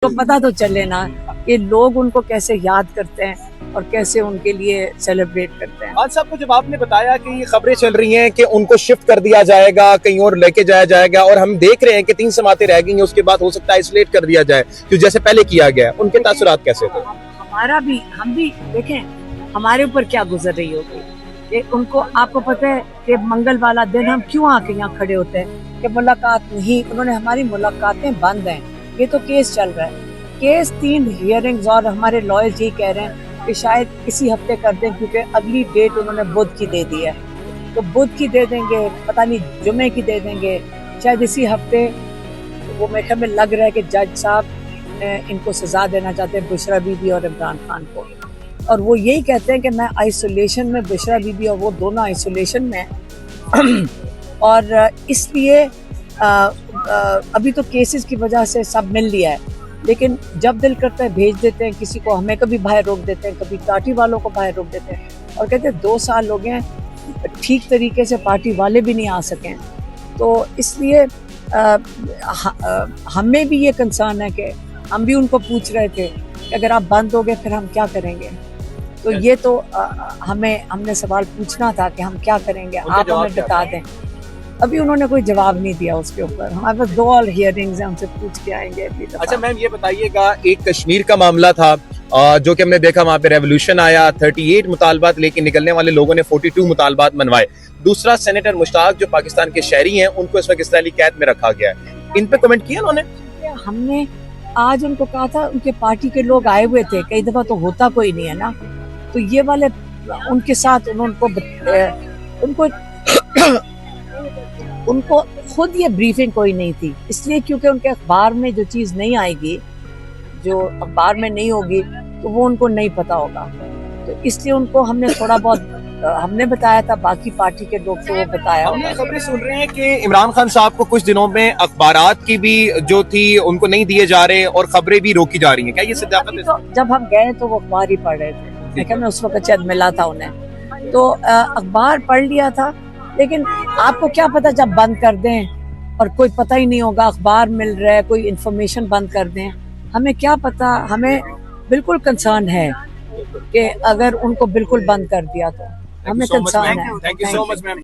तो पता तो चले ना कि लोग उनको कैसे याद करते हैं और कैसे उनके लिए सेलिब्रेट करते हैं। आज साहब को जब आपने बताया कि ये खबरें चल रही हैं कि उनको शिफ्ट कर दिया जाएगा, कहीं और लेके जाया जाएगा, और हम देख रहे हैं कि 3 जमातें रह गई हैं, उसके बाद हो सकता है आइसोलेट कर दिया जाए, तो जैसे पहले किया गया, उनके तासुरात कैसे थे? हम भी देखें हमारे ऊपर क्या गुजर रही होगी। कि उनको, आपको पता है कि मंगल वाला दिन हम क्यों आके यहाँ खड़े होते हैं कि मुलाकात नहीं, उन्होंने हमारी मुलाकातें बंद हैं। ये तो केस चल रहा है, केस 3 हियरिंग्स, और हमारे लॉयर्स ये कह रहे हैं कि शायद इसी हफ्ते कर दें, क्योंकि अगली डेट उन्होंने बुध की दे दी है। तो बुध की दे देंगे, पता नहीं जुमे की दे देंगे, शायद इसी हफ्ते। वो मेरे ख्याल में लग रहा है कि जज साहब इनको सजा देना चाहते हैं, बुशरा बीबी और इमरान खान को। और वो यही कहते हैं कि मैं आइसोलेशन में, बुशरा बीबी और वो दोनों आइसोलेशन में और इसलिए अभी तो केसेस की वजह से सब मिल लिया है, लेकिन जब दिल करता है भेज देते हैं किसी को। हमें कभी बाहर रोक देते हैं, कभी पार्टी वालों को बाहर रोक देते हैं, और कहते हैं 2 साल हो गए ठीक तरीके से पार्टी वाले भी नहीं आ सकें। तो इसलिए हमें भी ये कंसर्न है कि हम भी उनको पूछ रहे थे कि अगर आप बंद हो गए फिर हम क्या करेंगे। तो ये तो हमने सवाल पूछना था कि हम क्या करेंगे, आप हमें बता दें। अभी उन्होंने कोई जवाब नहीं दिया उसके ऊपर। हमारे पास 2 और हियरिंग्स हैं, हमसे पूछ के आएंगे अभी। अच्छा मैम, ये बताइएगा, एक कश्मीर का मामला था जो कि हमने देखा, वहाँ पे रेवोल्यूशन आया, 38 मुतालबात लेके निकलने वाले लोगों ने 42 मुतालबात मनवाए। दूसरा, सेनेटर मुश्ताक जो पाकिस्तान के शहरी हैं, उनको इस वक्त इसराइली कैद में रखा गया है। इन पे कमेंट किया उन्होंने? हमने आज उनको कहा था, उनके पार्टी के लोग आए हुए थे, कई दफा तो होता कोई नहीं है ना, तो ये वाले उनके साथ उनको खुद ये ब्रीफिंग कोई नहीं थी, इसलिए क्योंकि उनके अखबार में जो चीज़ नहीं आएगी, जो अखबार में नहीं होगी, तो वो उनको नहीं पता होगा। तो इसलिए उनको हमने थोड़ा बहुत हमने बताया था, बाकी पार्टी के लोग को वो बताया। हम ये खबरें सुन रहे हैं कि इमरान खान साहब को कुछ दिनों में अखबारात की भी जो थी उनको नहीं दिए जा रहे और खबरें भी रोकी जा रही हैं, क्या ये सत्यापित है? तो जब हम गए तो वो अखबार ही पढ़ रहे थे, लेकिन उस वक्त शायद मिला था उन्हें, तो अखबार पढ़ लिया था। लेकिन आपको क्या पता, जब बंद कर दें और कोई पता ही नहीं होगा, अखबार मिल रहा है, कोई इन्फॉर्मेशन बंद कर दें, हमें क्या पता। हमें बिल्कुल कंसर्न है कि अगर उनको बिल्कुल बंद कर दिया तो हमें कंसर्न है। Thank you so much ma'am.